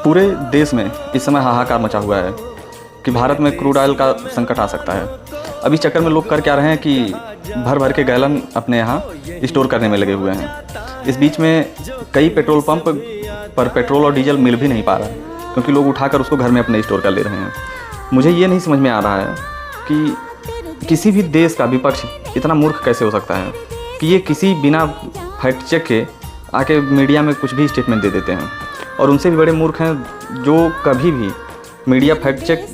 पूरे देश में इस समय हाहाकार मचा हुआ है कि भारत में क्रूड ऑयल का संकट आ सकता है। अभी चक्कर में लोग कर क्या रहे हैं कि भर भर के गैलन अपने यहाँ स्टोर करने में लगे हुए हैं। इस बीच में कई पेट्रोल पंप पर पेट्रोल और डीजल मिल भी नहीं पा रहा है, क्योंकि लोग उठाकर उसको घर में अपने स्टोर कर ले रहे हैं। मुझे ये नहीं समझ में आ रहा है कि किसी भी देश का विपक्ष इतना मूर्ख कैसे हो सकता है कि ये किसी बिना फैक्ट चेक के आके मीडिया में कुछ भी स्टेटमेंट दे देते हैं। और उनसे भी बड़े मूर्ख हैं जो कभी भी मीडिया फैक्ट चेक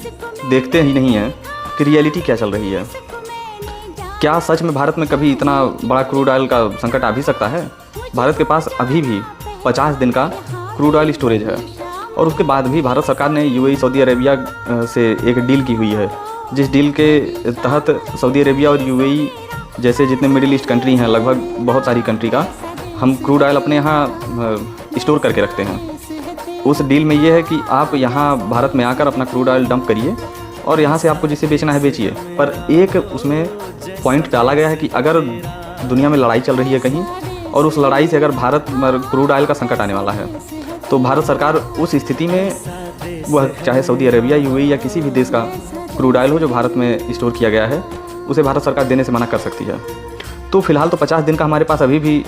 देखते ही नहीं हैं कि रियलिटी क्या चल रही है। क्या सच में भारत में कभी इतना बड़ा क्रूड ऑयल का संकट आ भी सकता है? भारत के पास अभी भी 50 दिन का क्रूड ऑयल स्टोरेज है, और उसके बाद भी भारत सरकार ने यूएई सऊदी अरेबिया से एक डील की हुई है, जिस डील के तहत सऊदी अरेबिया और यूएई जैसे जितने मिडिल ईस्ट कंट्री हैं, लगभग बहुत सारी कंट्री का हम क्रूड ऑयल अपने यहाँ स्टोर करके रखते हैं। उस डील में ये है कि आप यहाँ भारत में आकर अपना क्रूड ऑयल डंप करिए और यहाँ से आपको जिसे बेचना है बेचिए। पर एक उसमें पॉइंट डाला गया है कि अगर दुनिया में लड़ाई चल रही है कहीं, और उस लड़ाई से अगर भारत में क्रूड ऑयल का संकट आने वाला है, तो भारत सरकार उस स्थिति में वह चाहे सऊदी अरेबिया, यूएई या किसी भी देश का क्रूड ऑयल हो जो भारत में स्टोर किया गया है, उसे भारत सरकार देने से मना कर सकती है। तो फिलहाल तो 50 दिन का हमारे पास अभी भी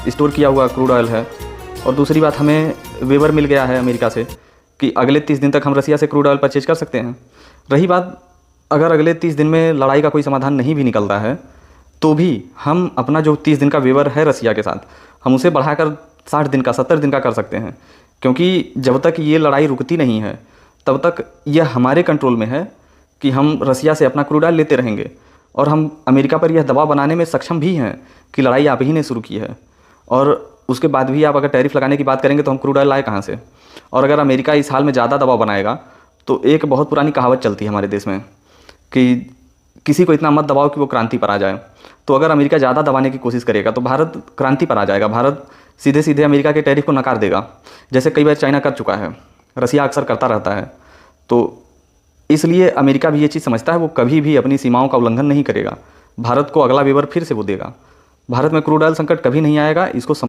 स्टोर किया हुआ क्रूड ऑयल है। और दूसरी बात, हमें वेवर मिल गया है अमेरिका से कि अगले 30 दिन तक हम रसिया से क्रूड ऑयल परचेज कर सकते हैं। रही बात, अगर अगले 30 दिन में लड़ाई का कोई समाधान नहीं भी निकलता है, तो भी हम अपना जो 30 दिन का वेवर है रसिया के साथ, हम उसे बढ़ाकर 60 दिन का, 70 दिन का कर सकते हैं। क्योंकि जब तक ये लड़ाई रुकती नहीं है, तब तक यह हमारे कंट्रोल में है कि हम रसिया से अपना क्रूड ऑयल लेते रहेंगे। और हम अमेरिका पर यह दबाव बनाने में सक्षम भी हैं कि लड़ाई आप ही ने शुरू की है, और उसके बाद भी आप अगर टैरिफ लगाने की बात करेंगे तो हम क्रूड ऑयल लाए कहाँ से? और अगर अमेरिका इस हाल में ज़्यादा दबाव बनाएगा, तो एक बहुत पुरानी कहावत चलती है हमारे देश में कि किसी को इतना मत दबाओ कि वो क्रांति पर आ जाए। तो अगर अमेरिका ज़्यादा दबाने की कोशिश करेगा तो भारत क्रांति पर आ जाएगा। भारत सीधे सीधे अमेरिका के टैरिफ को नकार देगा, जैसे कई बार चाइना कर चुका है, रसिया अक्सर करता रहता है। तो इसलिए अमेरिका भी ये चीज़ समझता है, वो कभी भी अपनी सीमाओं का उल्लंघन नहीं करेगा। भारत को अगला वेवर फिर से वो देगा। भारत में क्रूड ऑयल संकट कभी नहीं आएगा, इसको